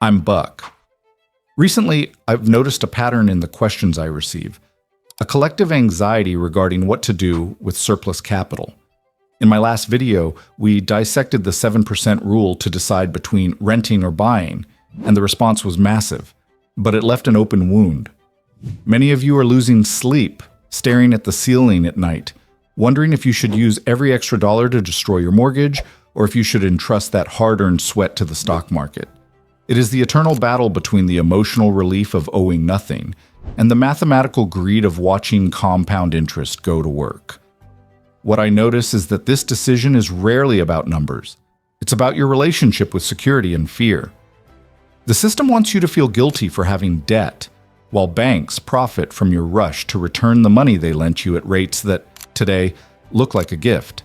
I'm Buck. Recently, I've noticed a pattern in the questions I receive, a collective anxiety regarding what to do with surplus capital. In my last video, we dissected the 7% rule to decide between renting or buying, and the response was massive, but it left an open wound. Many of you are losing sleep, staring at the ceiling at night, wondering if you should use every extra dollar to destroy your mortgage, or if you should entrust that hard-earned sweat to the stock market. It is the eternal battle between the emotional relief of owing nothing and the mathematical greed of watching compound interest go to work. What I notice is that this decision is rarely about numbers. It's about your relationship with security and fear. The system wants you to feel guilty for having debt, while banks profit from your rush to return the money they lent you at rates that, today, look like a gift.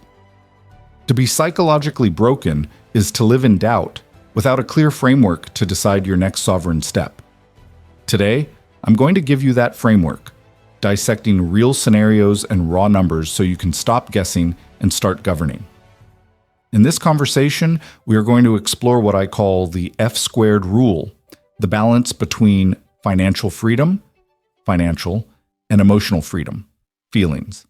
To be psychologically broken is to live in doubt, without a clear framework to decide your next sovereign step. Today, I'm going to give you that framework, dissecting real scenarios and raw numbers so you can stop guessing and start governing. In this conversation, we are going to explore what I call the F-squared rule, the balance between financial freedom, financial, and emotional freedom, feelings.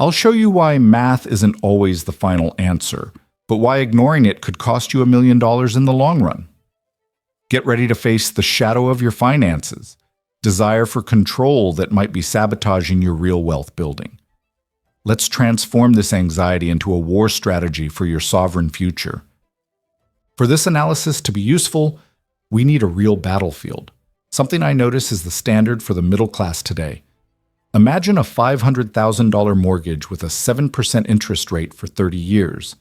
I'll show you why math isn't always the final answer, but why ignoring it could cost you $1 million in the long run. Get ready to face the shadow of your finances, desire for control that might be sabotaging your real wealth building. Let's transform this anxiety into a war strategy for your sovereign future. For this analysis to be useful, we need a real battlefield. Something I notice is the standard for the middle class today. Imagine a $500,000 mortgage with a 7% interest rate for 30 years.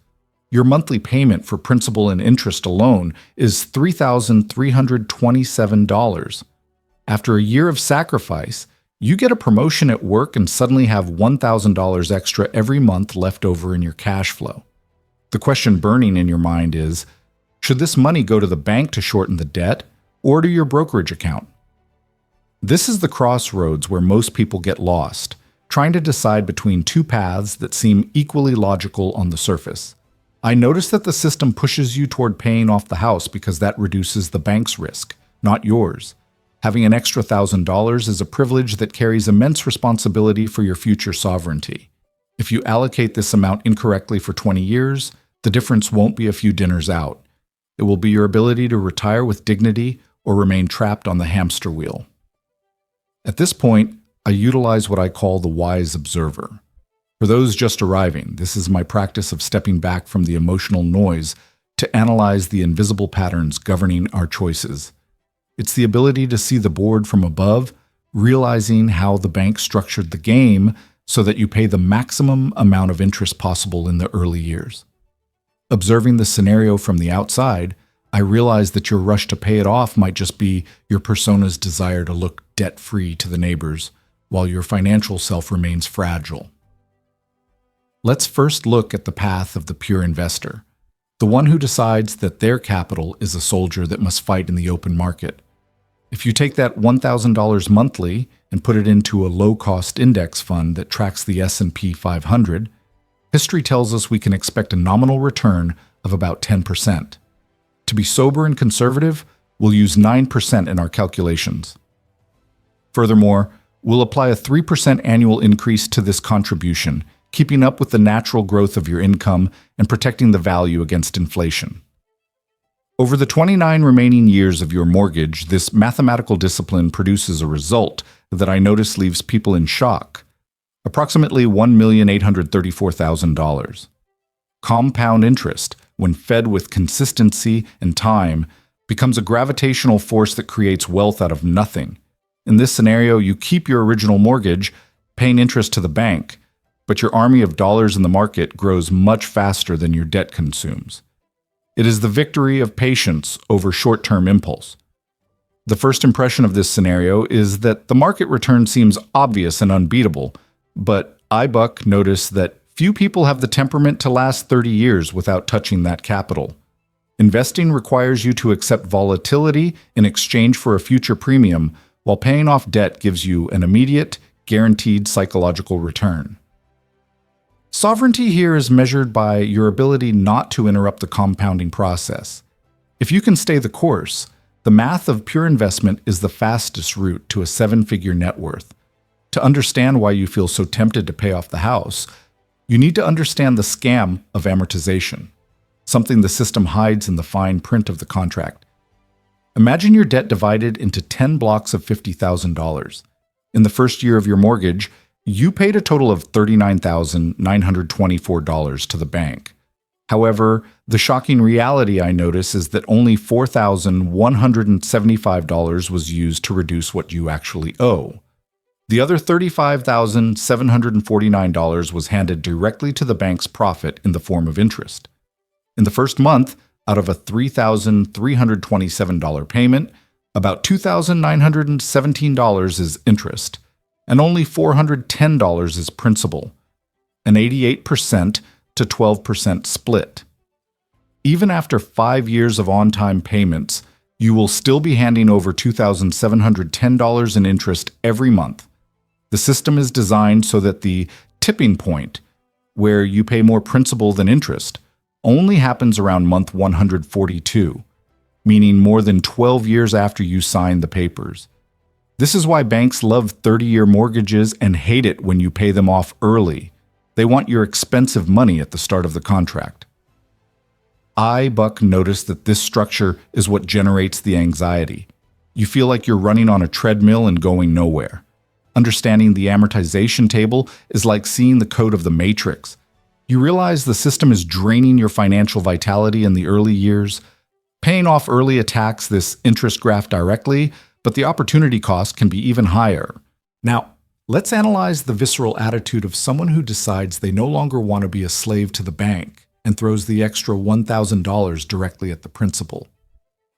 Your monthly payment for principal and interest alone is $3,327. After a year of sacrifice, you get a promotion at work and suddenly have $1,000 extra every month left over in your cash flow. The question burning in your mind is, should this money go to the bank to shorten the debt or to your brokerage account? This is the crossroads where most people get lost, trying to decide between two paths that seem equally logical on the surface. I notice that the system pushes you toward paying off the house because that reduces the bank's risk, not yours. Having an extra $1,000 is a privilege that carries immense responsibility for your future sovereignty. If you allocate this amount incorrectly for 20 years, the difference won't be a few dinners out. It will be your ability to retire with dignity or remain trapped on the hamster wheel. At this point, I utilize what I call the wise observer. For those just arriving, this is my practice of stepping back from the emotional noise to analyze the invisible patterns governing our choices. It's the ability to see the board from above, realizing how the bank structured the game so that you pay the maximum amount of interest possible in the early years. Observing the scenario from the outside, I realize that your rush to pay it off might just be your persona's desire to look debt-free to the neighbors, while your financial self remains fragile. Let's first look at the path of the pure investor, the one who decides that their capital is a soldier that must fight in the open market. If you take that $1,000 monthly and put it into a low-cost index fund that tracks the S&P 500, history tells us we can expect a nominal return of about 10%. To be sober and conservative, we'll use 9% in our calculations. Furthermore, we'll apply a 3% annual increase to this contribution, keeping up with the natural growth of your income and protecting the value against inflation. Over the 29 remaining years of your mortgage, this mathematical discipline produces a result that I notice leaves people in shock. Approximately $1,834,000. Compound interest, when fed with consistency and time, becomes a gravitational force that creates wealth out of nothing. In this scenario, you keep your original mortgage, paying interest to the bank, but your army of dollars in the market grows much faster than your debt consumes. It is the victory of patience over short-term impulse. The first impression of this scenario is that the market return seems obvious and unbeatable, but I, Buck, notice that few people have the temperament to last 30 years without touching that capital. Investing requires you to accept volatility in exchange for a future premium, while paying off debt gives you an immediate, guaranteed psychological return. Sovereignty here is measured by your ability not to interrupt the compounding process. If you can stay the course, the math of pure investment is the fastest route to a seven-figure net worth. To understand why you feel so tempted to pay off the house, you need to understand the scam of amortization, something the system hides in the fine print of the contract. Imagine your debt divided into 10 blocks of $50,000. In the first year of your mortgage, you paid a total of $39,924 to the bank. However, the shocking reality I notice is that only $4,175 was used to reduce what you actually owe. The other $35,749 was handed directly to the bank's profit in the form of interest. In the first month, out of a $3,327 payment, about $2,917 is interest, and only $410 is principal, an 88% to 12% split. Even after 5 years of on-time payments, you will still be handing over $2,710 in interest every month. The system is designed so that the tipping point, where you pay more principal than interest, only happens around month 142, meaning more than 12 years after you sign the papers. This is why banks love 30-year mortgages and hate it when you pay them off early. They want your expensive money at the start of the contract. Buck, noticed that this structure is what generates the anxiety. You feel like you're running on a treadmill and going nowhere. Understanding the amortization table is like seeing the code of the Matrix. You realize the system is draining your financial vitality in the early years. Paying off early attacks this interest graph directly, but the opportunity cost can be even higher. Now, let's analyze the visceral attitude of someone who decides they no longer want to be a slave to the bank and throws the extra $1,000 directly at the principal.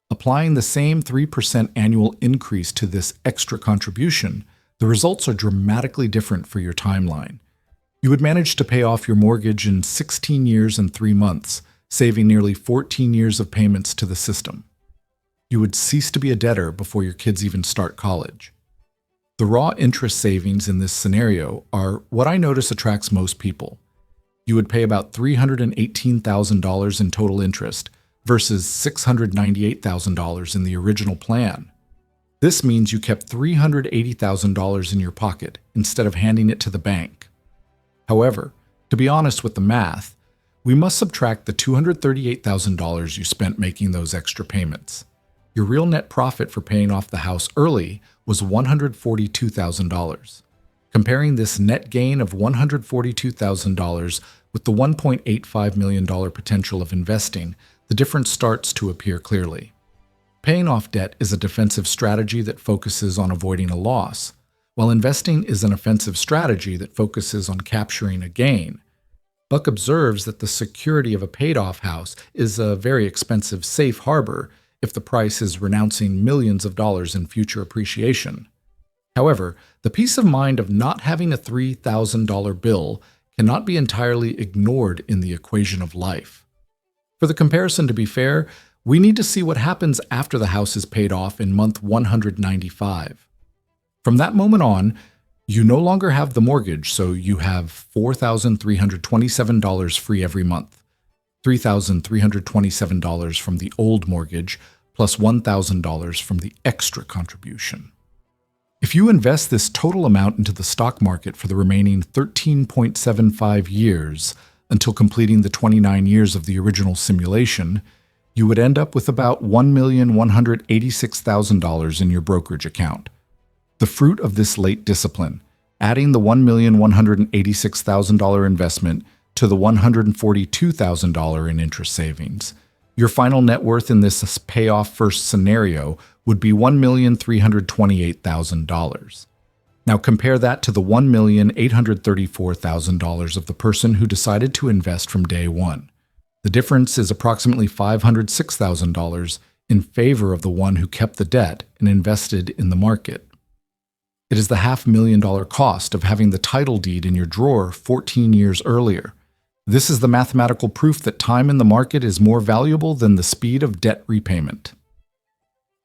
Applying the same 3% annual increase to this extra contribution, the results are dramatically different for your timeline. You would manage to pay off your mortgage in 16 years and 3 months, saving nearly 14 years of payments to the system. You would cease to be a debtor before your kids even start college. The raw interest savings in this scenario are what I notice attracts most people. You would pay about $318,000 in total interest versus $698,000 in the original plan. This means you kept $380,000 in your pocket instead of handing it to the bank. However, to be honest with the math, we must subtract the $238,000 you spent making those extra payments. Your real net profit for paying off the house early was $142,000. Comparing this net gain of $142,000 with the $1.85 million potential of investing, the difference starts to appear clearly. Paying off debt is a defensive strategy that focuses on avoiding a loss, while investing is an offensive strategy that focuses on capturing a gain. Buck observes that the security of a paid-off house is a very expensive safe harbor if the price is renouncing millions of dollars in future appreciation. However, the peace of mind of not having a $3,000 bill cannot be entirely ignored in the equation of life. For the comparison to be fair, we need to see what happens after the house is paid off in month 195. From that moment on, you no longer have the mortgage, so you have $4,327 free every month, $3,327 from the old mortgage, plus $1,000 from the extra contribution. If you invest this total amount into the stock market for the remaining 13.75 years until completing the 29 years of the original simulation, you would end up with about $1,186,000 in your brokerage account. The fruit of this late discipline, adding the $1,186,000 investment to the $142,000 in interest savings, your final net worth in this payoff first scenario would be $1,328,000. Now compare that to the $1,834,000 of the person who decided to invest from day one. The difference is approximately $506,000 in favor of the one who kept the debt and invested in the market. It is the $500,000 cost of having the title deed in your drawer 14 years earlier. This is the mathematical proof that time in the market is more valuable than the speed of debt repayment.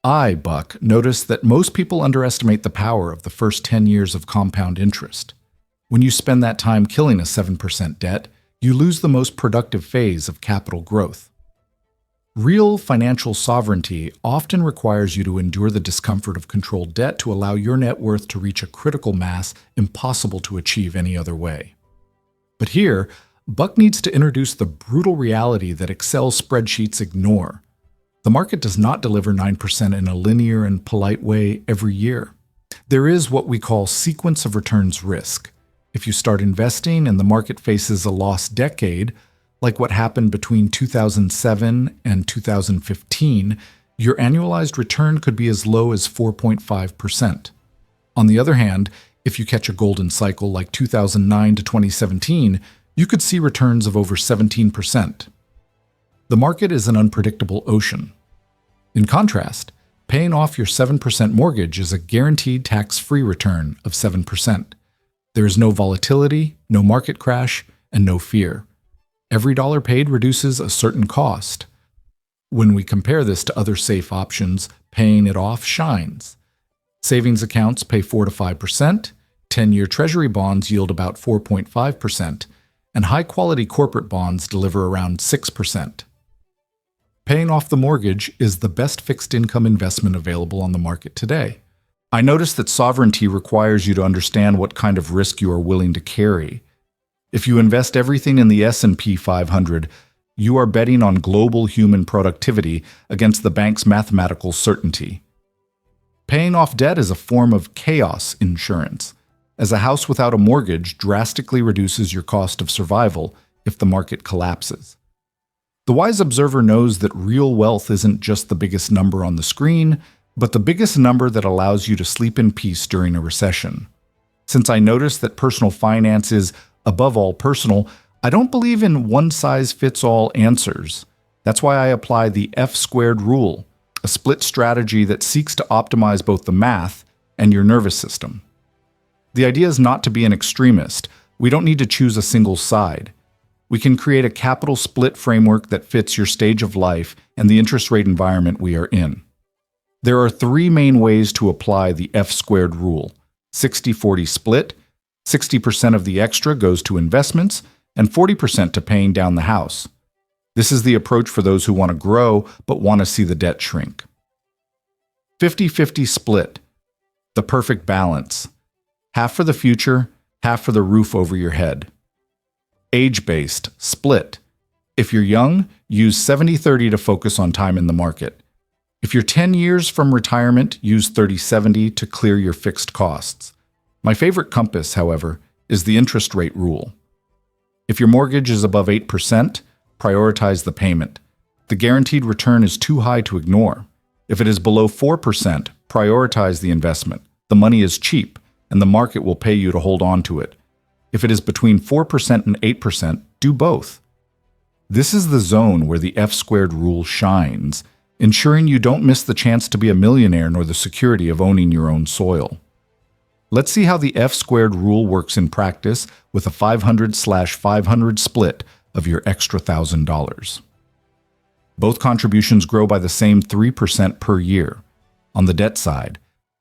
Buck, noticed that most people underestimate the power of the first 10 years of compound interest. When you spend that time killing a 7% debt, you lose the most productive phase of capital growth. Real financial sovereignty often requires you to endure the discomfort of controlled debt to allow your net worth to reach a critical mass impossible to achieve any other way. But here, Buck needs to introduce the brutal reality that Excel spreadsheets ignore. The market does not deliver 9% in a linear and polite way every year. There is what we call sequence of returns risk. If you start investing and the market faces a lost decade, like what happened between 2007 and 2015, your annualized return could be as low as 4.5%. On the other hand, if you catch a golden cycle like 2009 to 2017, you could see returns of over 17%. The market is an unpredictable ocean. In contrast, paying off your 7% mortgage is a guaranteed tax-free return of 7%. There is no volatility, no market crash, and no fear. Every dollar paid reduces a certain cost. When we compare this to other safe options, paying it off shines. Savings accounts pay 4 to 5%, 10-year Treasury bonds yield about 4.5%, and high-quality corporate bonds deliver around 6%. Paying off the mortgage is the best fixed income investment available on the market today. I notice that sovereignty requires you to understand what kind of risk you are willing to carry. If you invest everything in the S&P 500, you are betting on global human productivity against the bank's mathematical certainty. Paying off debt is a form of chaos insurance, as a house without a mortgage drastically reduces your cost of survival if the market collapses. The wise observer knows that real wealth isn't just the biggest number on the screen, but the biggest number that allows you to sleep in peace during a recession. Since I notice that personal finance is above all personal, I don't believe in one-size-fits-all answers. That's why I apply the F-squared rule, a split strategy that seeks to optimize both the math and your nervous system. The idea is not to be an extremist. We don't need to choose a single side. We can create a capital split framework that fits your stage of life and the interest rate environment we are in. There are 3 main ways to apply the F-squared rule: 60-40 split, 60% of the extra goes to investments, and 40% to paying down the house. This is the approach for those who want to grow but want to see the debt shrink. 50-50 split, the perfect balance. Half for the future, half for the roof over your head. Age-based split. If you're young, use 70-30 to focus on time in the market. If you're 10 years from retirement, use 30-70 to clear your fixed costs. My favorite compass, however, is the interest rate rule. If your mortgage is above 8%, prioritize the payment. The guaranteed return is too high to ignore. If it is below 4%, prioritize the investment. The money is cheap, and the market will pay you to hold on to it. If it is between 4% and 8%, do both. This is the zone where the F-squared rule shines, ensuring you don't miss the chance to be a millionaire nor the security of owning your own soil. Let's see how the F-squared rule works in practice with a 500/500 split of your extra $1,000. Both contributions grow by the same 3% per year. On the debt side,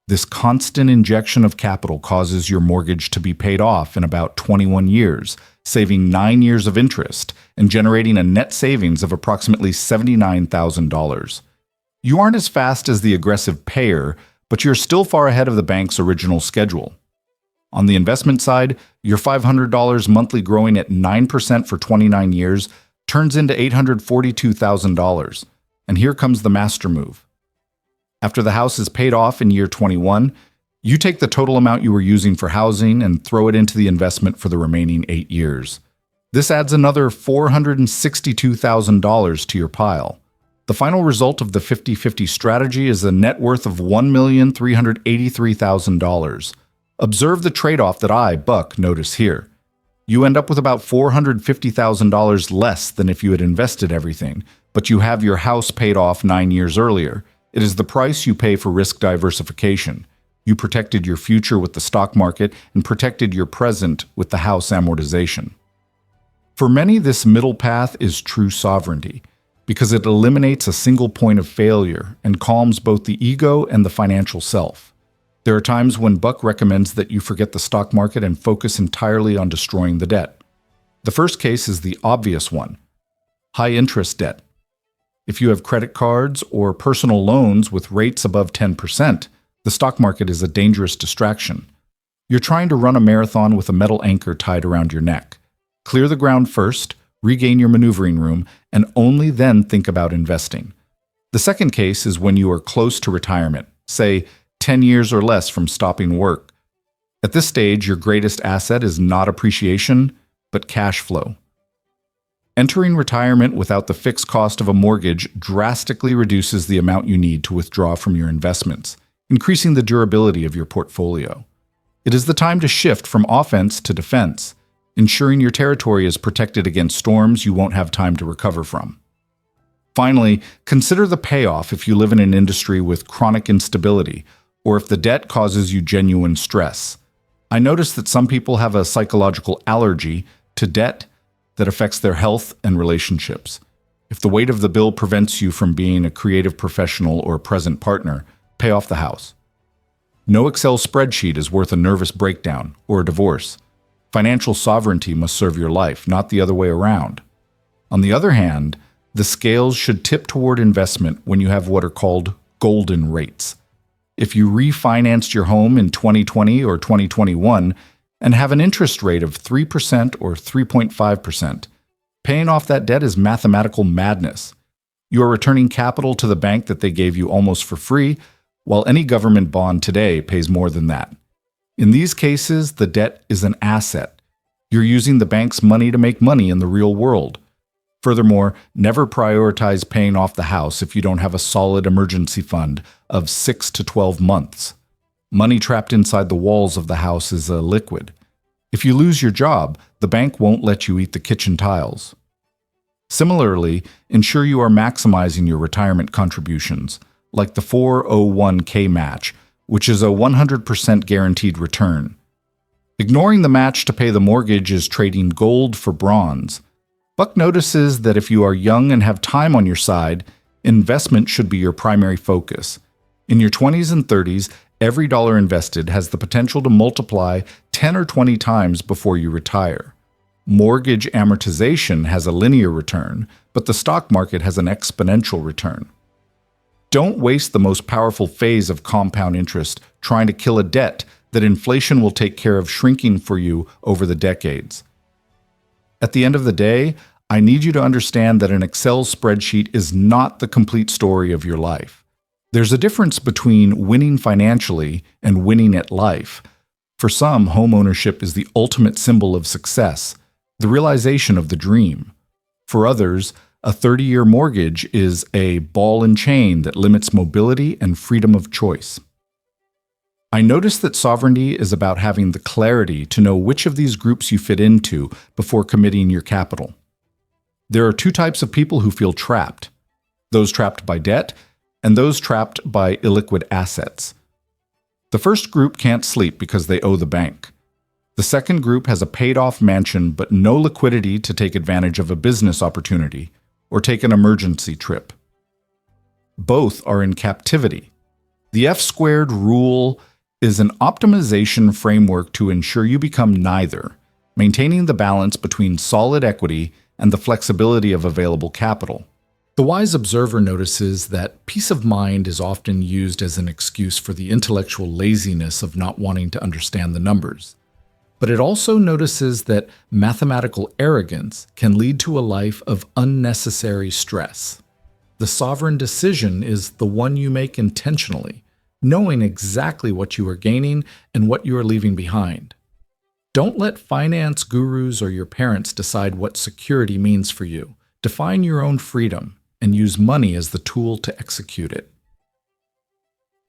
this constant injection of capital causes your mortgage to be paid off in about 21 years, saving 9 years of interest and generating a net savings of approximately $79,000. You aren't as fast as the aggressive payer, but you're still far ahead of the bank's original schedule. On the investment side, your $500 monthly growing at 9% for 29 years turns into $842,000. And here comes the master move. After the house is paid off in year 21, you take the total amount you were using for housing and throw it into the investment for the remaining 8 years. This adds another $462,000 to your pile. The final result of the 50-50 strategy is a net worth of $1,383,000. Observe the trade-off that I, Buck, notice here. You end up with about $450,000 less than if you had invested everything, but you have your house paid off 9 years earlier. It is the price you pay for risk diversification. You protected your future with the stock market and protected your present with the house amortization. For many, this middle path is true sovereignty, because it eliminates a single point of failure and calms both the ego and the financial self. There are times when Buck recommends that you forget the stock market and focus entirely on destroying the debt. The first case is the obvious one: high interest debt. If you have credit cards or personal loans with rates above 10%, the stock market is a dangerous distraction. You're trying to run a marathon with a metal anchor tied around your neck. Clear the ground first, regain your maneuvering room, and only then think about investing. The second case is when you are close to retirement, say 10 years or less from stopping work. At this stage, your greatest asset is not appreciation, but cash flow. Entering retirement without the fixed cost of a mortgage drastically reduces the amount you need to withdraw from your investments, increasing the durability of your portfolio. It is the time to shift from offense to defense, ensuring your territory is protected against storms you won't have time to recover from. Finally, consider the payoff if you live in an industry with chronic instability or if the debt causes you genuine stress. I notice that some people have a psychological allergy to debt that affects their health and relationships. If the weight of the bill prevents you from being a creative professional or a present partner, pay off the house. No Excel spreadsheet is worth a nervous breakdown or a divorce. Financial sovereignty must serve your life, not the other way around. On the other hand, the scales should tip toward investment when you have what are called golden rates. If you refinanced your home in 2020 or 2021 and have an interest rate of 3% or 3.5%, paying off that debt is mathematical madness. You are returning capital to the bank that they gave you almost for free, while any government bond today pays more than that. In these cases, the debt is an asset. You're using the bank's money to make money in the real world. Furthermore, never prioritize paying off the house if you don't have a solid emergency fund of 6 to 12 months. Money trapped inside the walls of the house is a liquid. If you lose your job, the bank won't let you eat the kitchen tiles. Similarly, ensure you are maximizing your retirement contributions, like the 401k match, which is a 100% guaranteed return. Ignoring the match to pay the mortgage is trading gold for bronze. Buck notices that if you are young and have time on your side, investment should be your primary focus. In your 20s and 30s, every dollar invested has the potential to multiply 10 or 20 times before you retire. Mortgage amortization has a linear return, but the stock market has an exponential return. Don't waste the most powerful phase of compound interest trying to kill a debt that inflation will take care of shrinking for you over the decades. At the end of the day, I need you to understand that an Excel spreadsheet is not the complete story of your life. There's a difference between winning financially and winning at life. For some, homeownership is the ultimate symbol of success, the realization of the dream. For others, a 30-year mortgage is a ball and chain that limits mobility and freedom of choice. I notice that sovereignty is about having the clarity to know which of these groups you fit into before committing your capital. There are two types of people who feel trapped: those trapped by debt and those trapped by illiquid assets. The first group can't sleep because they owe the bank. The second group has a paid-off mansion but no liquidity to take advantage of a business opportunity or take an emergency trip. Both are in captivity. The F-squared rule is an optimization framework to ensure you become neither, maintaining the balance between solid equity and the flexibility of available capital. The wise observer notices that peace of mind is often used as an excuse for the intellectual laziness of not wanting to understand the numbers. But it also notices that mathematical arrogance can lead to a life of unnecessary stress. The sovereign decision is the one you make intentionally, knowing exactly what you are gaining and what you are leaving behind. Don't let finance gurus or your parents decide what security means for you. Define your own freedom and use money as the tool to execute it.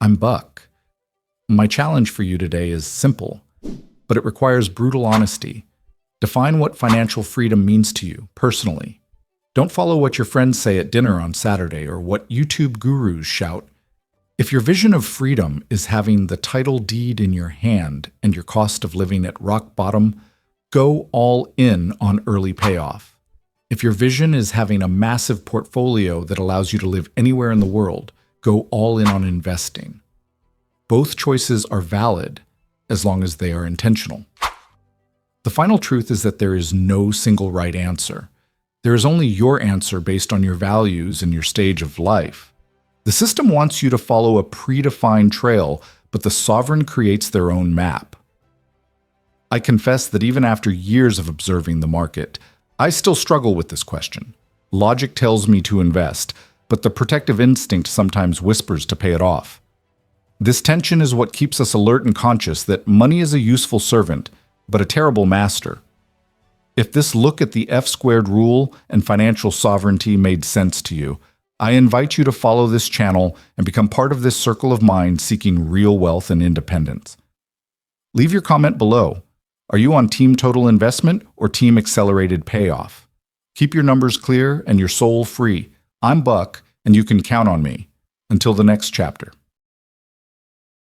I'm Buck. My challenge for you today is simple, but it requires brutal honesty. Define what financial freedom means to you personally. Don't follow what your friends say at dinner on Saturday or what YouTube gurus shout. If your vision of freedom is having the title deed in your hand and your cost of living at rock bottom, go all in on early payoff. If your vision is having a massive portfolio that allows you to live anywhere in the world, go all in on investing. Both choices are valid as long as they are intentional. The final truth is that there is no single right answer. There is only your answer based on your values and your stage of life. The system wants you to follow a predefined trail, but the sovereign creates their own map. I confess that even after years of observing the market, I still struggle with this question. Logic tells me to invest, but the protective instinct sometimes whispers to pay it off. This tension is what keeps us alert and conscious that money is a useful servant, but a terrible master. If this look at the F-squared rule and financial sovereignty made sense to you, I invite you to follow this channel and become part of this circle of minds seeking real wealth and independence. Leave your comment below. Are you on Team Total Investment or Team Accelerated Payoff? Keep your numbers clear and your soul free. I'm Buck, and you can count on me. Until the next chapter.